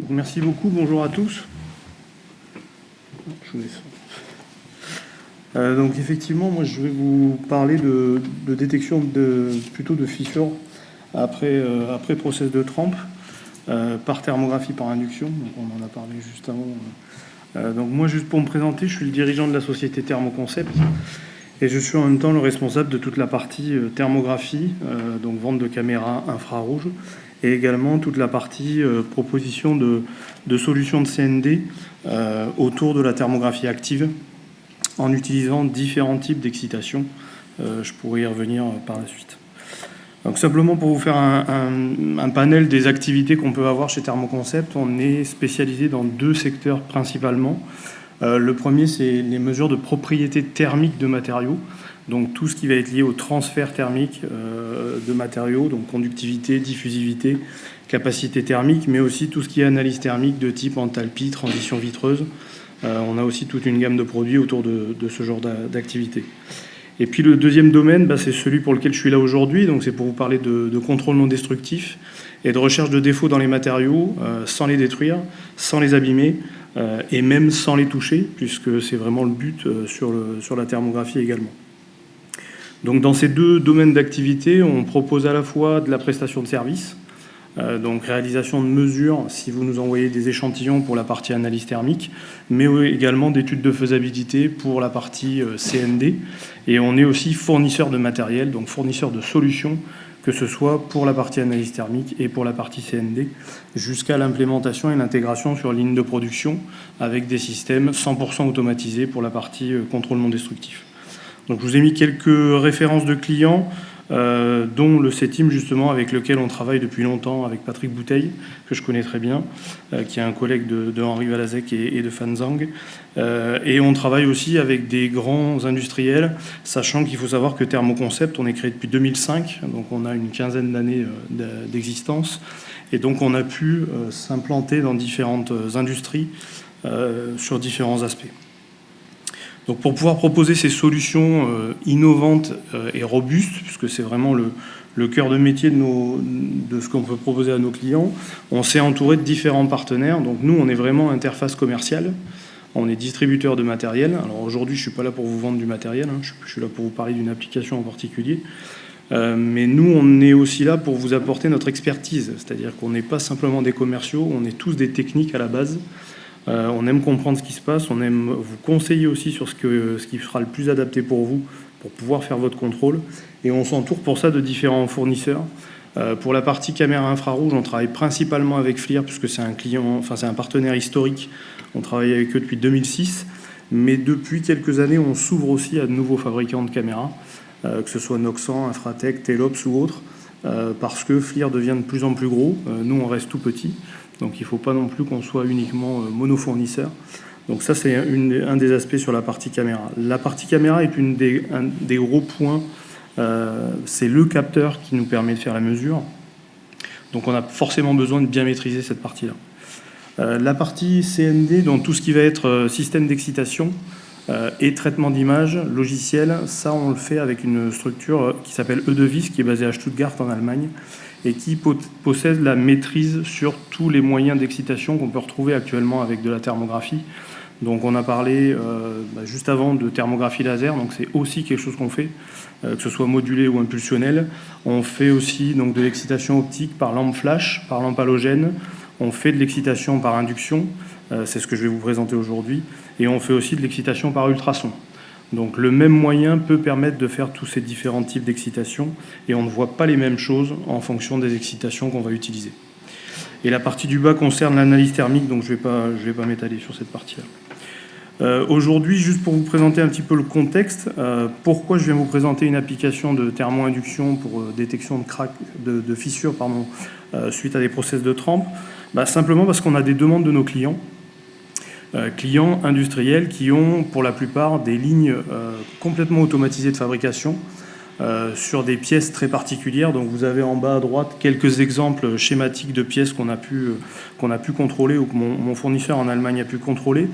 Merci beaucoup, bonjour à tous. Je vous laisse. Donc effectivement, moi je vais vous parler de détection plutôt de fissures après process de trempe par thermographie par induction. Donc on en a parlé juste avant. Donc moi, juste pour me présenter, je suis le dirigeant de la société Thermoconcept et je suis en même temps le responsable de toute la partie thermographie, donc vente de caméras infrarouges, et également toute la partie proposition de solutions de CND autour de la thermographie active en utilisant différents types d'excitation. Je pourrais y revenir par la suite. Donc simplement pour vous faire un panel des activités qu'on peut avoir chez Thermoconcept, on est spécialisé dans deux secteurs principalement. Le premier, c'est les mesures de propriété thermique de matériaux, donc tout ce qui va être lié au transfert thermique de matériaux, donc conductivité, diffusivité, capacité thermique, mais aussi tout ce qui est analyse thermique de type enthalpie, transition vitreuse. On a aussi toute une gamme de produits autour de ce genre d'activité. Et puis le deuxième domaine, c'est celui pour lequel je suis là aujourd'hui, donc c'est pour vous parler de contrôle non destructif et de recherche de défauts dans les matériaux sans les détruire, sans les abîmer et même sans les toucher, puisque c'est vraiment le but sur la thermographie également. Donc dans ces deux domaines d'activité, on propose à la fois de la prestation de services, donc réalisation de mesures si vous nous envoyez des échantillons pour la partie analyse thermique, mais également d'études de faisabilité pour la partie CND. Et on est aussi fournisseur de matériel, donc fournisseur de solutions, que ce soit pour la partie analyse thermique et pour la partie CND, jusqu'à l'implémentation et l'intégration sur ligne de production avec des systèmes 100% automatisés pour la partie contrôle non destructif. Donc je vous ai mis quelques références de clients, dont le CETIM justement avec lequel on travaille depuis longtemps avec Patrick Bouteille, que je connais très bien, qui est un collègue de Henri Valazek et de Fan Zhang. Et on travaille aussi avec des grands industriels, sachant qu'il faut savoir que Thermoconcept, on est créé depuis 2005, donc on a une quinzaine d'années d'existence, et donc on a pu s'implanter dans différentes industries sur différents aspects. Donc pour pouvoir proposer ces solutions innovantes et robustes, puisque c'est vraiment le cœur de métier de ce qu'on peut proposer à nos clients, on s'est entouré de différents partenaires. Donc nous, on est vraiment interface commerciale, on est distributeur de matériel. Alors aujourd'hui, je ne suis pas là pour vous vendre du matériel, je suis là pour vous parler d'une application en particulier. Mais nous, on est aussi là pour vous apporter notre expertise, c'est-à-dire qu'on n'est pas simplement des commerciaux, on est tous des techniques à la base. On aime comprendre ce qui se passe, on aime vous conseiller aussi sur ce qui sera le plus adapté pour vous, pour pouvoir faire votre contrôle. Et on s'entoure pour ça de différents fournisseurs. Pour la partie caméra infrarouge, on travaille principalement avec FLIR, puisque c'est un partenaire historique. On travaille avec eux depuis 2006. Mais depuis quelques années, on s'ouvre aussi à de nouveaux fabricants de caméras, que ce soit Noxan, Infratech, Telops ou autres, parce que FLIR devient de plus en plus gros. Nous, on reste tout petit. Donc il ne faut pas non plus qu'on soit uniquement monofournisseur. Donc ça, c'est un des aspects sur la partie caméra. La partie caméra est un des gros points. C'est le capteur qui nous permet de faire la mesure. Donc on a forcément besoin de bien maîtriser cette partie-là. La partie CND, donc tout ce qui va être système d'excitation et traitement d'image, logiciel, ça on le fait avec une structure qui s'appelle E2VIS, qui est basée à Stuttgart en Allemagne, et qui possède la maîtrise sur tous les moyens d'excitation qu'on peut retrouver actuellement avec de la thermographie. Donc on a parlé juste avant de thermographie laser, donc c'est aussi quelque chose qu'on fait, que ce soit modulé ou impulsionnel. On fait aussi donc, de l'excitation optique par lampe flash, par lampe halogène. On fait de l'excitation par induction, c'est ce que je vais vous présenter aujourd'hui, et on fait aussi de l'excitation par ultrason. Donc le même moyen peut permettre de faire tous ces différents types d'excitation et on ne voit pas les mêmes choses en fonction des excitations qu'on va utiliser. Et la partie du bas concerne l'analyse thermique, donc je vais pas m'étaler sur cette partie-là. Aujourd'hui, juste pour vous présenter un petit peu le contexte, pourquoi je viens vous présenter une application de thermo-induction pour détection de crack, de fissures suite à des process de trempe, simplement parce qu'on a des demandes de nos clients industriels qui ont pour la plupart des lignes complètement automatisées de fabrication sur des pièces très particulières. Donc vous avez en bas à droite quelques exemples schématiques de pièces qu'on a pu contrôler ou que mon fournisseur en Allemagne a pu contrôler.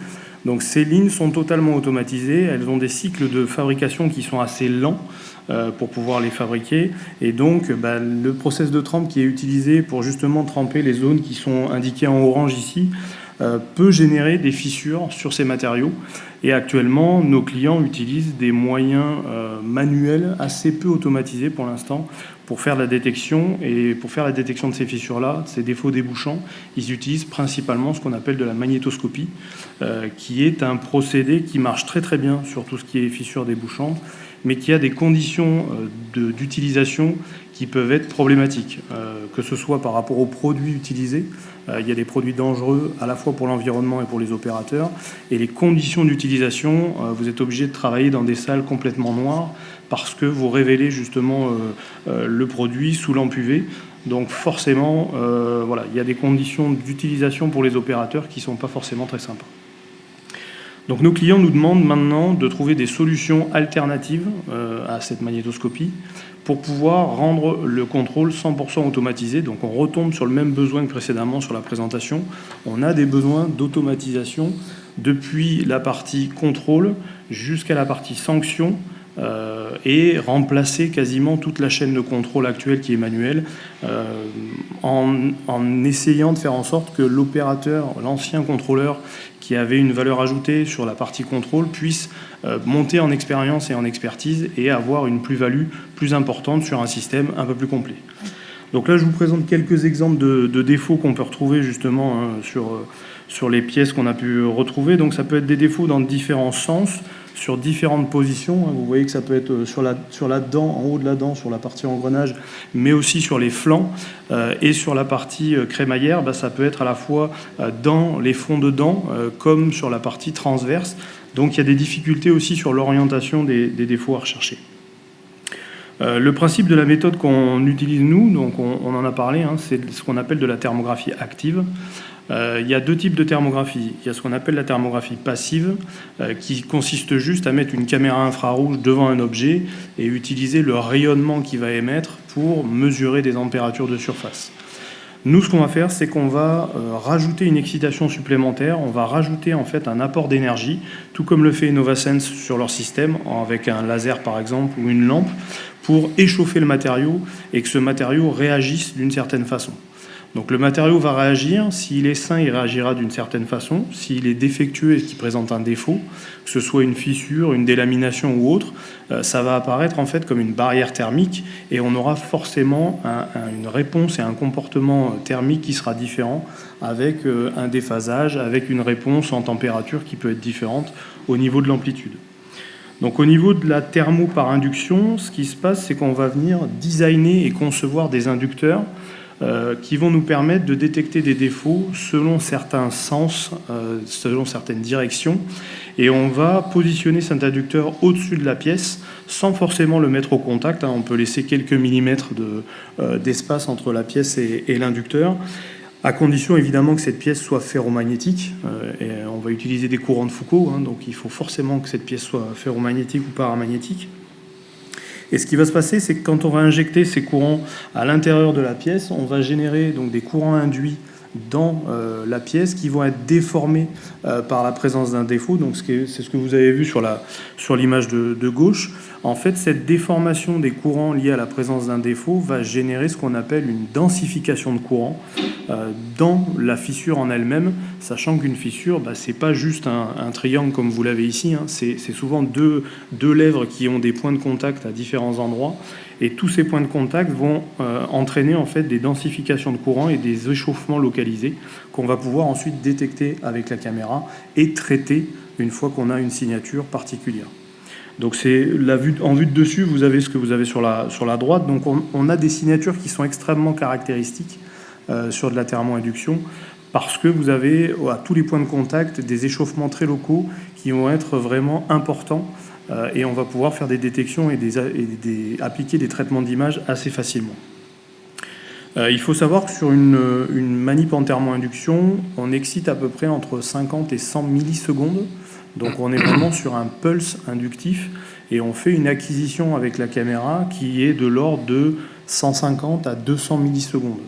Donc ces lignes sont totalement automatisées, elles ont des cycles de fabrication qui sont assez lents pour pouvoir les fabriquer, et donc le process de trempe qui est utilisé pour justement tremper les zones qui sont indiquées en orange ici peut générer des fissures sur ces matériaux. Et actuellement, nos clients utilisent des moyens manuels assez peu automatisés pour l'instant pour faire la détection. Et pour faire la détection de ces fissures-là, de ces défauts débouchants, ils utilisent principalement ce qu'on appelle de la magnétoscopie, qui est un procédé qui marche très très bien sur tout ce qui est fissures débouchantes, mais qui a des conditions d'utilisation qui peuvent être problématiques, que ce soit par rapport aux produits utilisés. Il y a des produits dangereux à la fois pour l'environnement et pour les opérateurs. Et les conditions d'utilisation, vous êtes obligé de travailler dans des salles complètement noires parce que vous révélez justement le produit sous lampe UV. Donc forcément, voilà, il y a des conditions d'utilisation pour les opérateurs qui ne sont pas forcément très sympas. Donc nos clients nous demandent maintenant de trouver des solutions alternatives à cette magnétoscopie pour pouvoir rendre le contrôle 100% automatisé. Donc on retombe sur le même besoin que précédemment sur la présentation. On a des besoins d'automatisation depuis la partie contrôle jusqu'à la partie sanction et remplacer quasiment toute la chaîne de contrôle actuelle qui est manuelle en essayant de faire en sorte que l'opérateur, l'ancien contrôleur qui avait une valeur ajoutée sur la partie contrôle puisse monter en expérience et en expertise et avoir une plus-value plus importante sur un système un peu plus complet. Donc là, je vous présente quelques exemples de défauts qu'on peut retrouver justement sur les pièces qu'on a pu retrouver. Donc ça peut être des défauts dans différents sens, sur différentes positions. Vous voyez que ça peut être sur la dent, en haut de la dent, sur la partie engrenage, mais aussi sur les flancs. Et sur la partie crémaillère, ça peut être à la fois dans les fonds de dents, comme sur la partie transverse. Donc il y a des difficultés aussi sur l'orientation des défauts à rechercher. Le principe de la méthode qu'on utilise nous, donc on en a parlé, c'est ce qu'on appelle de la thermographie active. Il y a deux types de thermographie. Il y a ce qu'on appelle la thermographie passive, qui consiste juste à mettre une caméra infrarouge devant un objet et utiliser le rayonnement qu'il va émettre pour mesurer des températures de surface. Nous, ce qu'on va faire, c'est qu'on va rajouter une excitation supplémentaire, on va rajouter en fait un apport d'énergie, tout comme le fait InnovaSense sur leur système, avec un laser par exemple ou une lampe, pour échauffer le matériau et que ce matériau réagisse d'une certaine façon. Donc le matériau va réagir, s'il est sain, il réagira d'une certaine façon, s'il est défectueux et qu'il présente un défaut, que ce soit une fissure, une délamination ou autre, ça va apparaître en fait comme une barrière thermique et on aura forcément une réponse et un comportement thermique qui sera différent avec un déphasage, avec une réponse en température qui peut être différente au niveau de l'amplitude. Donc au niveau de la thermo par induction, ce qui se passe, c'est qu'on va venir designer et concevoir des inducteurs qui vont nous permettre de détecter des défauts selon certains sens, selon certaines directions. Et on va positionner cet inducteur au-dessus de la pièce sans forcément le mettre au contact. On peut laisser quelques millimètres d'espace entre la pièce et l'inducteur, à condition évidemment que cette pièce soit ferromagnétique. Et on va utiliser des courants de Foucault, donc il faut forcément que cette pièce soit ferromagnétique ou paramagnétique. Et ce qui va se passer, c'est que quand on va injecter ces courants à l'intérieur de la pièce, on va générer donc des courants induits dans la pièce qui vont être déformés par la présence d'un défaut. Donc c'est ce que vous avez vu sur l'image de gauche. En fait, cette déformation des courants liés à la présence d'un défaut va générer ce qu'on appelle une densification de courant dans la fissure en elle-même, sachant qu'une fissure, c'est pas juste un triangle comme vous l'avez ici, c'est souvent deux lèvres qui ont des points de contact à différents endroits, et tous ces points de contact vont entraîner en fait des densifications de courant et des échauffements localisés qu'on va pouvoir ensuite détecter avec la caméra et traiter une fois qu'on a une signature particulière. Donc c'est en vue de dessus, vous avez ce que vous avez sur la droite. Donc on a des signatures qui sont extrêmement caractéristiques sur de la thermo-induction parce que vous avez à tous les points de contact des échauffements très locaux qui vont être vraiment importants et on va pouvoir faire des détections et appliquer des traitements d'image assez facilement. Il faut savoir que sur une manip en thermo-induction, on excite à peu près entre 50 et 100 millisecondes. Donc on est vraiment sur un pulse inductif et on fait une acquisition avec la caméra qui est de l'ordre de 150 à 200 millisecondes.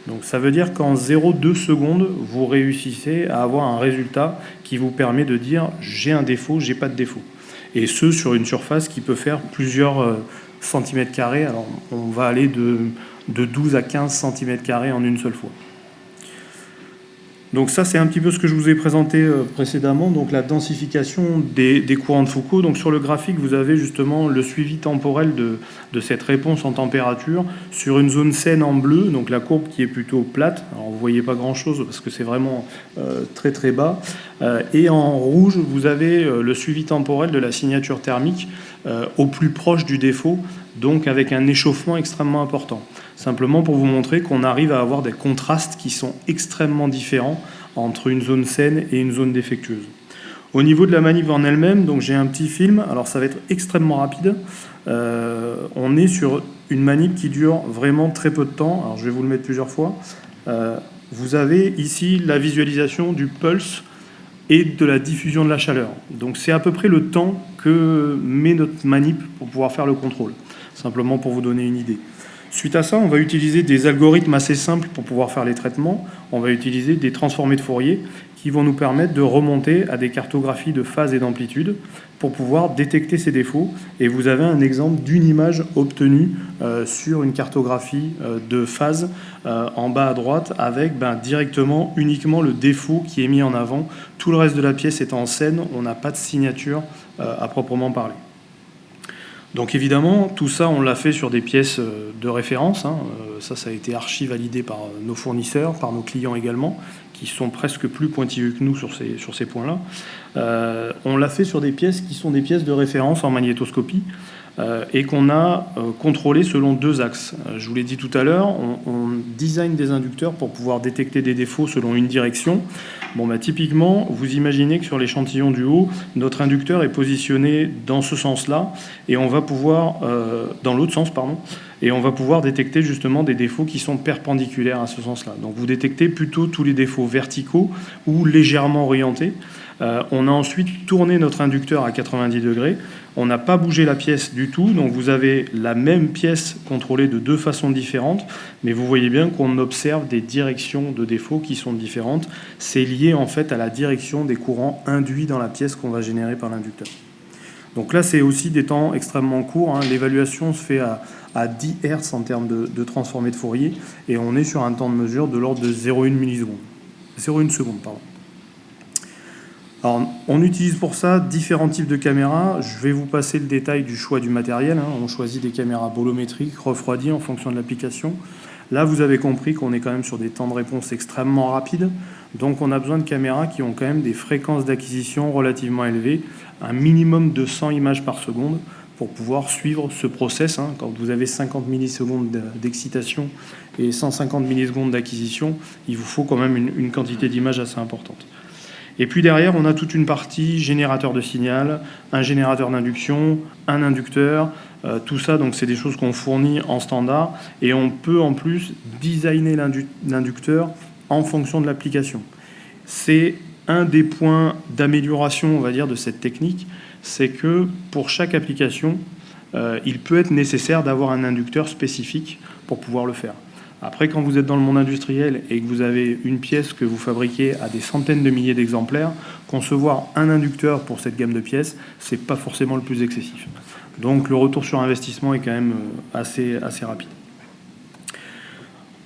Donc ça veut dire qu'en 0,2 secondes, vous réussissez à avoir un résultat qui vous permet de dire j'ai un défaut, j'ai pas de défaut. Et ce, sur une surface qui peut faire plusieurs centimètres carrés. Alors on va aller de 12 à 15 centimètres carrés en une seule fois. Donc ça, c'est un petit peu ce que je vous ai présenté précédemment, donc la densification des courants de Foucault. Donc sur le graphique, vous avez justement le suivi temporel de cette réponse en température sur une zone saine en bleu, donc la courbe qui est plutôt plate. Alors vous ne voyez pas grand-chose parce que c'est vraiment très très bas. Et en rouge, vous avez le suivi temporel de la signature thermique au plus proche du défaut, donc avec un échauffement extrêmement important. Simplement pour vous montrer qu'on arrive à avoir des contrastes qui sont extrêmement différents entre une zone saine et une zone défectueuse. Au niveau de la manip en elle-même, donc j'ai un petit film, alors ça va être extrêmement rapide. On est sur une manip qui dure vraiment très peu de temps, alors je vais vous le mettre plusieurs fois. Vous avez ici la visualisation du pulse et de la diffusion de la chaleur. Donc c'est à peu près le temps que met notre manip pour pouvoir faire le contrôle, simplement pour vous donner une idée. Suite à ça, on va utiliser des algorithmes assez simples pour pouvoir faire les traitements. On va utiliser des transformés de Fourier qui vont nous permettre de remonter à des cartographies de phase et d'amplitude pour pouvoir détecter ces défauts. Et vous avez un exemple d'une image obtenue sur une cartographie de phase en bas à droite avec directement uniquement le défaut qui est mis en avant. Tout le reste de la pièce est en scène, on n'a pas de signature à proprement parler. Donc évidemment, tout ça, on l'a fait sur des pièces de référence. Ça a été archi-validé par nos fournisseurs, par nos clients également, qui sont presque plus pointilleux que nous sur ces points-là. On l'a fait sur des pièces qui sont des pièces de référence en magnétoscopie et qu'on a contrôlées selon deux axes. Je vous l'ai dit tout à l'heure, on design des inducteurs pour pouvoir détecter des défauts selon une direction. Typiquement, vous imaginez que sur l'échantillon du haut, notre inducteur est positionné dans ce sens-là, et on va pouvoir, dans l'autre sens, pardon, et on va pouvoir détecter justement des défauts qui sont perpendiculaires à ce sens-là. Donc vous détectez plutôt tous les défauts verticaux ou légèrement orientés. On a ensuite tourné notre inducteur à 90 degrés. On n'a pas bougé la pièce du tout, donc vous avez la même pièce contrôlée de deux façons différentes, mais vous voyez bien qu'on observe des directions de défauts qui sont différentes. C'est lié en fait à la direction des courants induits dans la pièce qu'on va générer par l'inducteur. Donc là, c'est aussi des temps extrêmement courts. L'évaluation se fait à 10 Hz en termes de transformé de Fourier, et on est sur un temps de mesure de l'ordre de 0,1 milliseconde. 0,1 seconde, pardon. Alors, on utilise pour ça différents types de caméras. Je vais vous passer le détail du choix du matériel. On choisit des caméras bolométriques, refroidies en fonction de l'application. Là, vous avez compris qu'on est quand même sur des temps de réponse extrêmement rapides. Donc, on a besoin de caméras qui ont quand même des fréquences d'acquisition relativement élevées, un minimum de 100 images par seconde pour pouvoir suivre ce process. Quand vous avez 50 millisecondes d'excitation et 150 millisecondes d'acquisition, il vous faut quand même une quantité d'images assez importante. Et puis derrière, on a toute une partie générateur de signal, un générateur d'induction, un inducteur. Tout ça, donc, c'est des choses qu'on fournit en standard. Et on peut en plus designer l'inducteur en fonction de l'application. C'est un des points d'amélioration, on va dire, de cette technique. C'est que pour chaque application, il peut être nécessaire d'avoir un inducteur spécifique pour pouvoir le faire. Après, quand vous êtes dans le monde industriel et que vous avez une pièce que vous fabriquez à des centaines de milliers d'exemplaires, concevoir un inducteur pour cette gamme de pièces, c'est pas forcément le plus excessif. Donc le retour sur investissement est quand même assez rapide.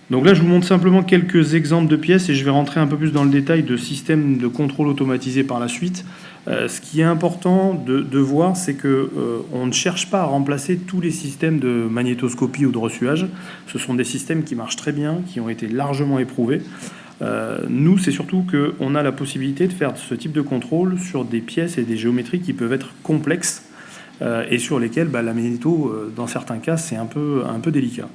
Donc là, je vous montre simplement quelques exemples de pièces et je vais rentrer un peu plus dans le détail de systèmes de contrôle automatisé par la suite. Ce qui est important de voir, c'est qu'on ne cherche pas à remplacer tous les systèmes de magnétoscopie ou de reçuage. Ce sont des systèmes qui marchent très bien, qui ont été largement éprouvés. Nous, c'est surtout qu'on a la possibilité de faire ce type de contrôle sur des pièces et des géométries qui peuvent être complexes et sur lesquelles la magnéto, dans certains cas, c'est un peu délicat.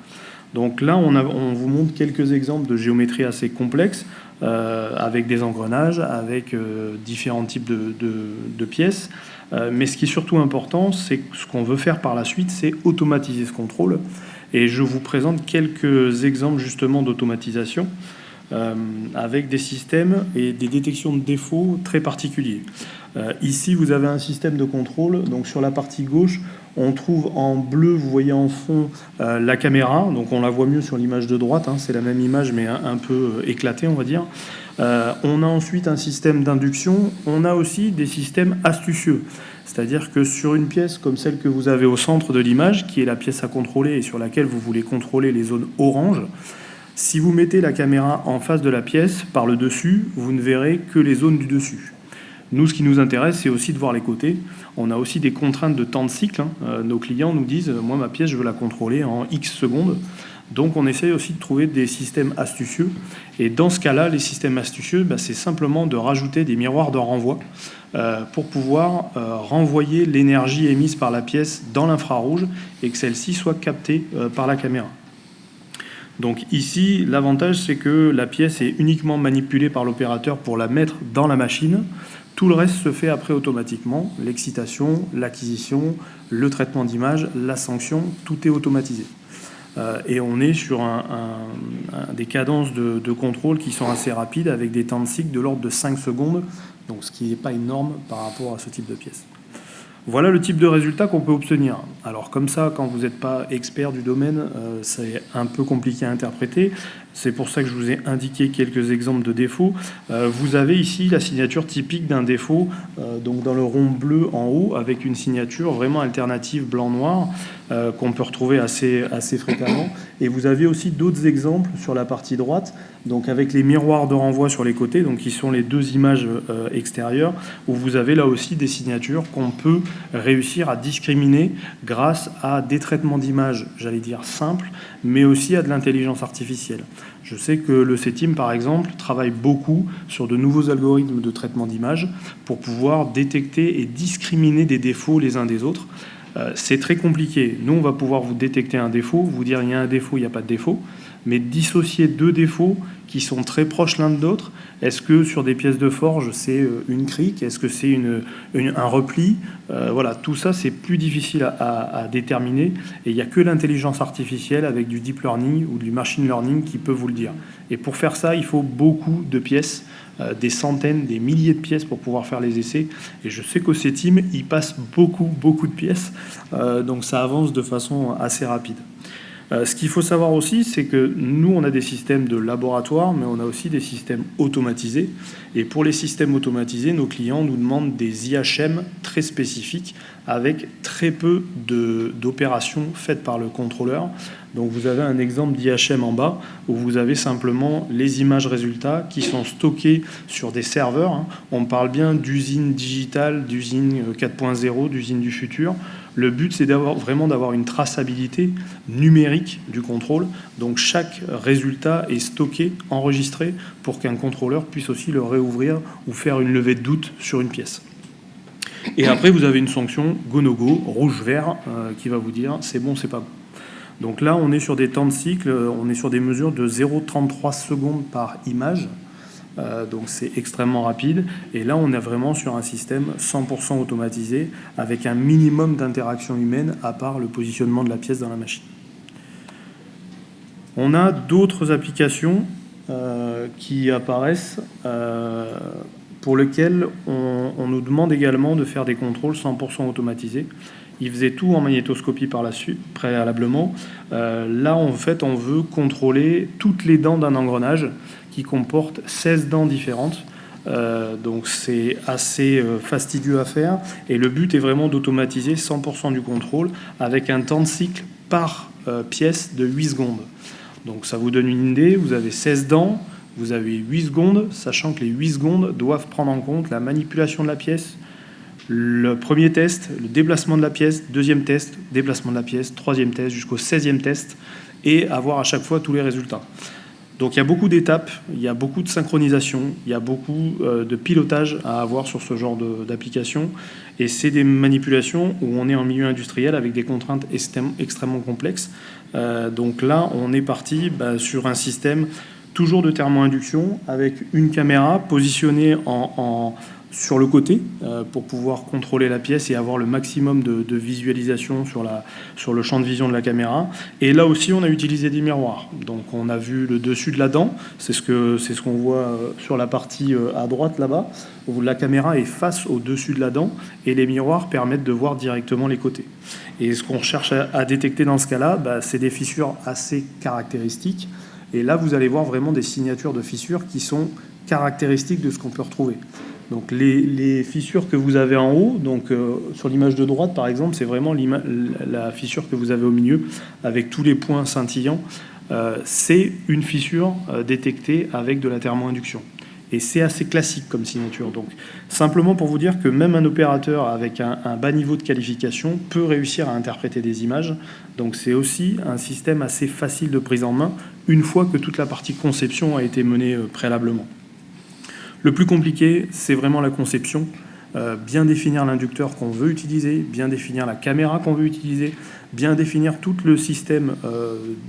Donc là, on vous montre quelques exemples de géométrie assez complexes, avec des engrenages, avec différents types de pièces. Mais ce qui est surtout important, c'est que ce qu'on veut faire par la suite, c'est automatiser ce contrôle. Et je vous présente quelques exemples justement d'automatisation avec des systèmes et des détections de défauts très particuliers. Ici, vous avez un système de contrôle. Donc sur la partie gauche, On trouve en bleu, vous voyez en fond, la caméra. Donc on la voit mieux sur l'image de droite. C'est la même image, mais un peu éclatée, on va dire. On a ensuite un système d'induction. On a aussi des systèmes astucieux. C'est-à-dire que sur une pièce comme celle que vous avez au centre de l'image, qui est la pièce à contrôler et sur laquelle vous voulez contrôler les zones orange, si vous mettez la caméra en face de la pièce, par le dessus, vous ne verrez que les zones du dessus. Nous, ce qui nous intéresse, c'est aussi de voir les côtés. On a aussi des contraintes de temps de cycle. Nos clients nous disent « Moi, ma pièce, je veux la contrôler en X secondes ». Donc, on essaye aussi de trouver des systèmes astucieux. Et dans ce cas-là, les systèmes astucieux, c'est simplement de rajouter des miroirs de renvoi pour pouvoir renvoyer l'énergie émise par la pièce dans l'infrarouge et que celle-ci soit captée par la caméra. Donc ici, l'avantage, c'est que la pièce est uniquement manipulée par l'opérateur pour la mettre dans la machine. Tout le reste se fait après automatiquement. L'excitation, l'acquisition, le traitement d'image, la sanction, tout est automatisé. Et on est sur des cadences de contrôle qui sont assez rapides, avec des temps de cycle de l'ordre de 5 secondes, donc ce qui n'est pas énorme par rapport à ce type de pièce. Voilà le type de résultat qu'on peut obtenir. Alors comme ça, quand vous n'êtes pas expert du domaine, c'est un peu compliqué à interpréter. C'est pour ça que je vous ai indiqué quelques exemples de défauts. Vous avez ici la signature typique d'un défaut, donc dans le rond bleu en haut, avec une signature vraiment alternative blanc-noir, qu'on peut retrouver assez fréquemment. Et vous avez aussi d'autres exemples sur la partie droite, donc avec les miroirs de renvoi sur les côtés, donc qui sont les deux images extérieures, où vous avez là aussi des signatures qu'on peut réussir à discriminer grâce à des traitements d'images, j'allais dire simples, mais aussi à de l'intelligence artificielle. Je sais que le CETIM, par exemple, travaille beaucoup sur de nouveaux algorithmes de traitement d'images pour pouvoir détecter et discriminer des défauts les uns des autres. C'est très compliqué. Nous, on va pouvoir vous détecter un défaut, vous dire il y a un défaut, il n'y a pas de défaut, mais dissocier deux défauts qui sont très proches l'un de l'autre. Est-ce que sur des pièces de forge, c'est une crique? Est-ce que c'est un repli? Voilà, tout ça, c'est plus difficile à déterminer. Et il n'y a que l'intelligence artificielle avec du deep learning ou du machine learning qui peut vous le dire. Et pour faire ça, il faut beaucoup de pièces, des centaines, des milliers de pièces pour pouvoir faire les essais. Et je sais qu'au CETIM, il passe beaucoup de pièces. Donc ça avance de façon assez rapide. Ce qu'il faut savoir aussi, c'est que nous, on a des systèmes de laboratoire, mais on a aussi des systèmes automatisés. Et pour les systèmes automatisés, nos clients nous demandent des IHM très spécifiques avec très peu d'opérations faites par le contrôleur. Donc vous avez un exemple d'IHM en bas où vous avez simplement les images résultats qui sont stockées sur des serveurs. On parle bien d'usine digitale, d'usine 4.0, d'usine du futur. Le but, c'est vraiment d'avoir une traçabilité numérique du contrôle. Donc chaque résultat est stocké, enregistré, pour qu'un contrôleur puisse aussi le réouvrir ou faire une levée de doute sur une pièce. Et après, vous avez une sanction go-no-go, rouge-vert, qui va vous dire c'est bon, c'est pas bon. Donc là, on est sur des temps de cycle, on est sur des mesures de 0,33 secondes par image. Donc c'est extrêmement rapide. Et là, on est vraiment sur un système 100% automatisé avec un minimum d'interaction humaine à part le positionnement de la pièce dans la machine. On a d'autres applications qui apparaissent pour lesquelles on nous demande également de faire des contrôles 100% automatisés. Il faisait tout en magnétoscopie par la suite, préalablement. Là, en fait, on veut contrôler toutes les dents d'un engrenage qui comporte 16 dents différentes. Donc c'est assez fastidieux à faire. Et le but est vraiment d'automatiser 100% du contrôle avec un temps de cycle par pièce de 8 secondes. Donc ça vous donne une idée, vous avez 16 dents, vous avez 8 secondes, sachant que les 8 secondes doivent prendre en compte la manipulation de la pièce, le premier test, le déplacement de la pièce, deuxième test, déplacement de la pièce, troisième test, jusqu'au 16e test, et avoir à chaque fois tous les résultats. Donc il y a beaucoup d'étapes, il y a beaucoup de synchronisation, il y a beaucoup de pilotage à avoir sur ce genre d'application, et c'est des manipulations où on est en milieu industriel avec des contraintes extrêmement complexes. Donc là, on est parti sur un système toujours de thermo-induction avec une caméra positionnée sur le côté pour pouvoir contrôler la pièce et avoir le maximum de visualisation sur le champ de vision de la caméra. Et là aussi, on a utilisé des miroirs. Donc on a vu le dessus de la dent, c'est ce qu'on voit sur la partie à droite là-bas, où la caméra est face au dessus de la dent et les miroirs permettent de voir directement les côtés. Et ce qu'on cherche à détecter dans ce cas-là, c'est des fissures assez caractéristiques. Et là, vous allez voir vraiment des signatures de fissures qui sont caractéristiques de ce qu'on peut retrouver. Donc les fissures que vous avez en haut, donc sur l'image de droite par exemple, c'est vraiment la fissure que vous avez au milieu avec tous les points scintillants. C'est une fissure détectée avec de la thermo-induction. Et c'est assez classique comme signature. Donc simplement pour vous dire que même un opérateur avec un bas niveau de qualification peut réussir à interpréter des images. Donc c'est aussi un système assez facile de prise en main une fois que toute la partie conception a été menée préalablement. Le plus compliqué, c'est vraiment la conception. Bien définir l'inducteur qu'on veut utiliser, bien définir la caméra qu'on veut utiliser, bien définir tout le système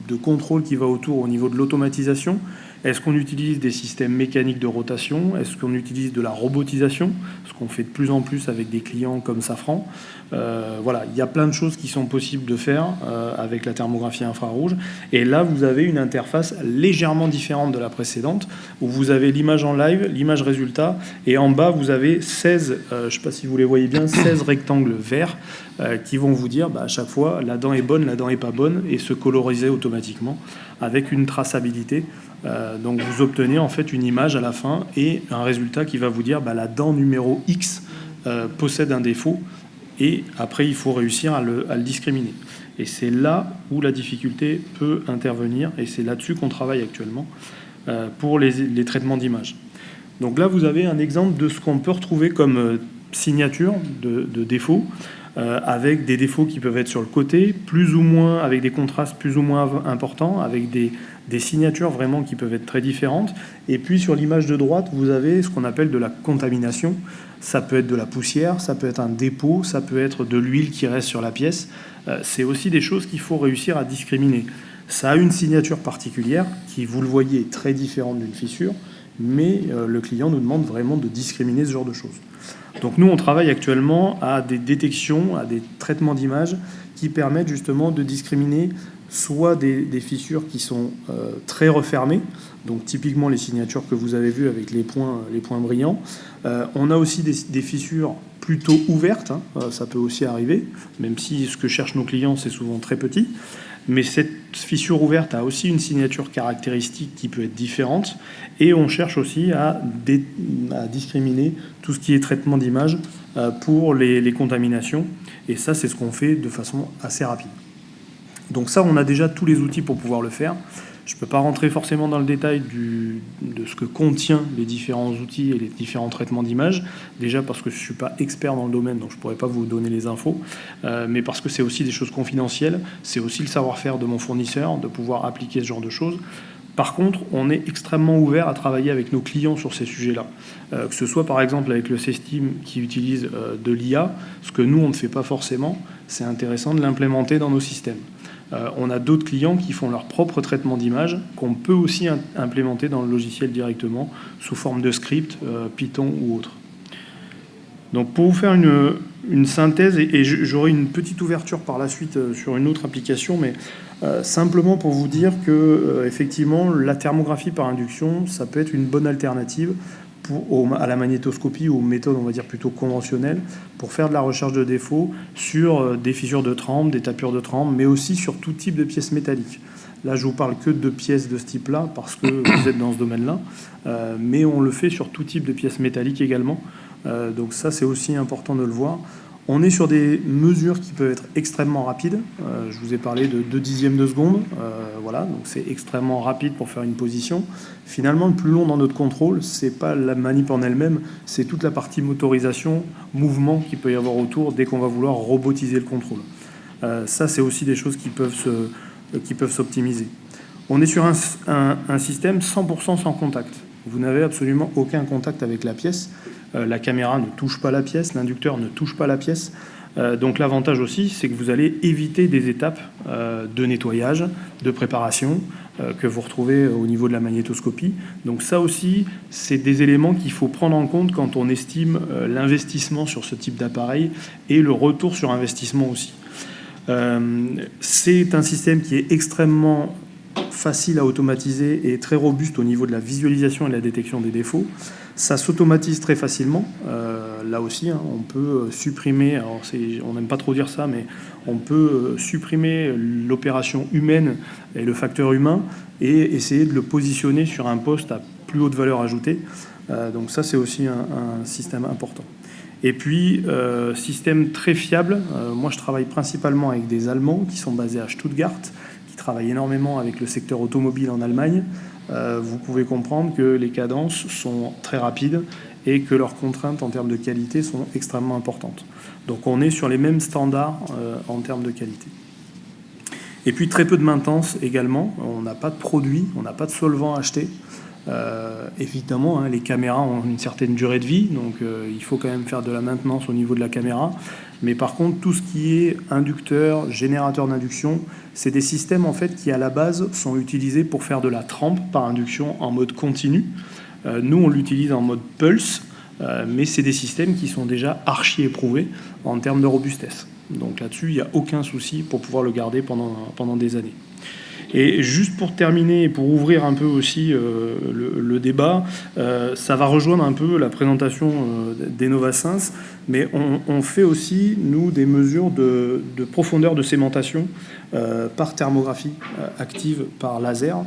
de contrôle qui va autour au niveau de l'automatisation. Est-ce qu'on utilise des systèmes mécaniques de rotation? Est-ce qu'on utilise de la robotisation? Ce qu'on fait de plus en plus avec des clients comme Safran. Voilà, il y a plein de choses qui sont possibles de faire avec la thermographie infrarouge. Et là, vous avez une interface légèrement différente de la précédente, où vous avez l'image en live, l'image résultat, et en bas, vous avez 16, je ne sais pas si vous les voyez bien, 16 rectangles verts qui vont vous dire à chaque fois la dent est bonne, la dent n'est pas bonne, et se coloriser automatiquement avec une traçabilité. Donc vous obtenez en fait une image à la fin et un résultat qui va vous dire la dent numéro X possède un défaut, et après il faut réussir à le discriminer. Et c'est là où la difficulté peut intervenir, et c'est là-dessus qu'on travaille actuellement pour les traitements d'images. Donc là vous avez un exemple de ce qu'on peut retrouver comme signature de défaut, avec des défauts qui peuvent être sur le côté, plus ou moins, avec des contrastes plus ou moins importants, avec des signatures vraiment qui peuvent être très différentes. Et puis sur l'image de droite, vous avez ce qu'on appelle de la contamination. Ça peut être de la poussière, ça peut être un dépôt, ça peut être de l'huile qui reste sur la pièce. C'est aussi des choses qu'il faut réussir à discriminer. Ça a une signature particulière qui, vous le voyez, est très différente d'une fissure, mais le client nous demande vraiment de discriminer ce genre de choses. Donc nous, on travaille actuellement à des détections, à des traitements d'images qui permettent justement de discriminer soit des fissures qui sont très refermées, donc typiquement les signatures que vous avez vues avec les points brillants. On a aussi des fissures plutôt ouvertes, ça peut aussi arriver, même si ce que cherchent nos clients, c'est souvent très petit. Mais cette fissure ouverte a aussi une signature caractéristique qui peut être différente. Et on cherche aussi à discriminer tout ce qui est traitement d'image pour les contaminations. Et ça, c'est ce qu'on fait de façon assez rapide. Donc ça, on a déjà tous les outils pour pouvoir le faire. Je ne peux pas rentrer forcément dans le détail de ce que contient les différents outils et les différents traitements d'image, déjà parce que je ne suis pas expert dans le domaine, donc je ne pourrais pas vous donner les infos, mais parce que c'est aussi des choses confidentielles, c'est aussi le savoir-faire de mon fournisseur, de pouvoir appliquer ce genre de choses. Par contre, on est extrêmement ouvert à travailler avec nos clients sur ces sujets-là. Que ce soit par exemple avec le CESTIM qui utilise de l'IA, ce que nous on ne fait pas forcément, c'est intéressant de l'implémenter dans nos systèmes. On a d'autres clients qui font leur propre traitement d'image qu'on peut aussi implémenter dans le logiciel directement sous forme de script, Python ou autre. Donc pour vous faire une synthèse, et j'aurai une petite ouverture par la suite sur une autre application, mais simplement pour vous dire que effectivement la thermographie par induction, ça peut être une bonne alternative à la magnétoscopie ou aux méthodes, on va dire, plutôt conventionnelles pour faire de la recherche de défauts sur des fissures de trempe, des tapures de trempe, mais aussi sur tout type de pièces métalliques. Là, je vous parle que de pièces de ce type-là parce que vous êtes dans ce domaine-là, mais on le fait sur tout type de pièces métalliques également. Donc ça, c'est aussi important de le voir. On est sur des mesures qui peuvent être extrêmement rapides. Je vous ai parlé de 2 dixièmes de seconde. Voilà, donc c'est extrêmement rapide pour faire une position. Finalement, le plus long dans notre contrôle, c'est pas la manip en elle-même, c'est toute la partie motorisation, mouvement qu'il peut y avoir autour dès qu'on va vouloir robotiser le contrôle. Ça, c'est aussi des choses qui peuvent s'optimiser. On est sur un système 100% sans contact. Vous n'avez absolument aucun contact avec la pièce. La caméra ne touche pas la pièce, l'inducteur ne touche pas la pièce. Donc l'avantage aussi, c'est que vous allez éviter des étapes de nettoyage, de préparation, que vous retrouvez au niveau de la magnétoscopie. Donc ça aussi, c'est des éléments qu'il faut prendre en compte quand on estime l'investissement sur ce type d'appareil et le retour sur investissement aussi. C'est un système qui est extrêmement facile à automatiser et très robuste au niveau de la visualisation et de la détection des défauts. Ça s'automatise très facilement. Là aussi, hein, on peut supprimer, alors on n'aime pas trop dire ça, mais on peut supprimer l'opération humaine et le facteur humain et essayer de le positionner sur un poste à plus haute valeur ajoutée. Donc ça, c'est aussi un système important. Et puis, système très fiable. Moi, je travaille principalement avec des Allemands qui sont basés à Stuttgart, qui travaillent énormément avec le secteur automobile en Allemagne. Vous pouvez comprendre que les cadences sont très rapides et que leurs contraintes en termes de qualité sont extrêmement importantes. Donc on est sur les mêmes standards en termes de qualité. Et puis très peu de maintenance également. On n'a pas de produits, on n'a pas de solvant à acheter. Évidemment, hein, les caméras ont une certaine durée de vie, donc il faut quand même faire de la maintenance au niveau de la caméra. Mais par contre, tout ce qui est inducteur, générateur d'induction, c'est des systèmes en fait qui à la base sont utilisés pour faire de la trempe par induction en mode continu. Nous, on l'utilise en mode pulse, mais c'est des systèmes qui sont déjà archi éprouvés en termes de robustesse. Donc là-dessus, il n'y a aucun souci pour pouvoir le garder pendant des années. Et juste pour terminer et pour ouvrir un peu aussi le débat, ça va rejoindre un peu la présentation d'Enovasens, mais on fait aussi, nous, des mesures de profondeur de sémentation par thermographie active par laser,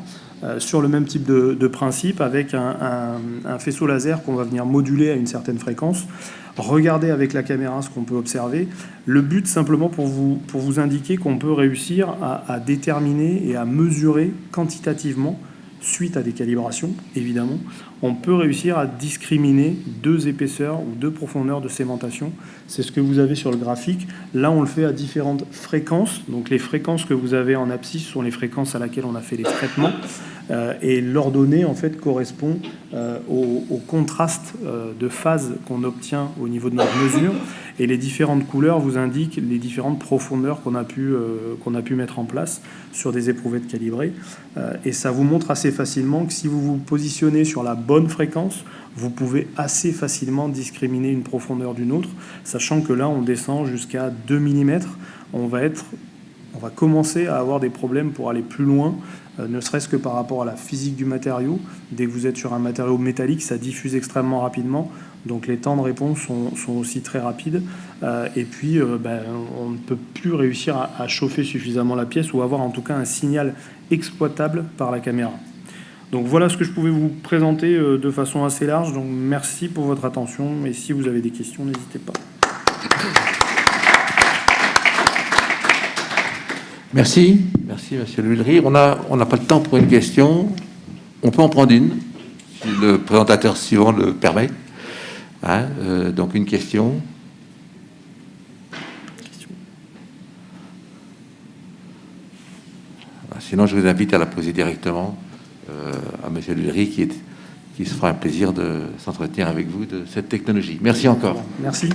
sur le même type de principe, avec un faisceau laser qu'on va venir moduler à une certaine fréquence. Regardez avec la caméra ce qu'on peut observer. Le but, simplement, pour vous indiquer qu'on peut réussir à déterminer et à mesurer quantitativement, suite à des calibrations, évidemment, on peut réussir à discriminer 2 épaisseurs ou 2 profondeurs de sémentation. C'est ce que vous avez sur le graphique. Là, on le fait à différentes fréquences. Donc, les fréquences que vous avez en abscisse sont les fréquences à laquelle on a fait les traitements. Et l'ordonnée, en fait, correspond au contraste de phase qu'on obtient au niveau de notre mesure. Et les différentes couleurs vous indiquent les différentes profondeurs qu'on a pu mettre en place sur des éprouvettes calibrées. Et ça vous montre assez facilement que si vous vous positionnez sur la bonne fréquence, vous pouvez assez facilement discriminer une profondeur d'une autre, sachant que là, on descend jusqu'à 2 mm. On va commencer à avoir des problèmes pour aller plus loin, ne serait-ce que par rapport à la physique du matériau. Dès que vous êtes sur un matériau métallique, ça diffuse extrêmement rapidement, donc les temps de réponse sont aussi très rapides. Et puis, on ne peut plus réussir à chauffer suffisamment la pièce ou avoir en tout cas un signal exploitable par la caméra. Donc voilà ce que je pouvais vous présenter de façon assez large. Donc merci pour votre attention, et si vous avez des questions, n'hésitez pas. Merci, monsieur Luillery. On n'a pas le temps pour une question. On peut en prendre une, si le présentateur suivant le permet. Hein, donc une question. Sinon, je vous invite à la poser directement à monsieur Luillery, qui se fera un plaisir de s'entretenir avec vous de cette technologie. Merci encore. Merci.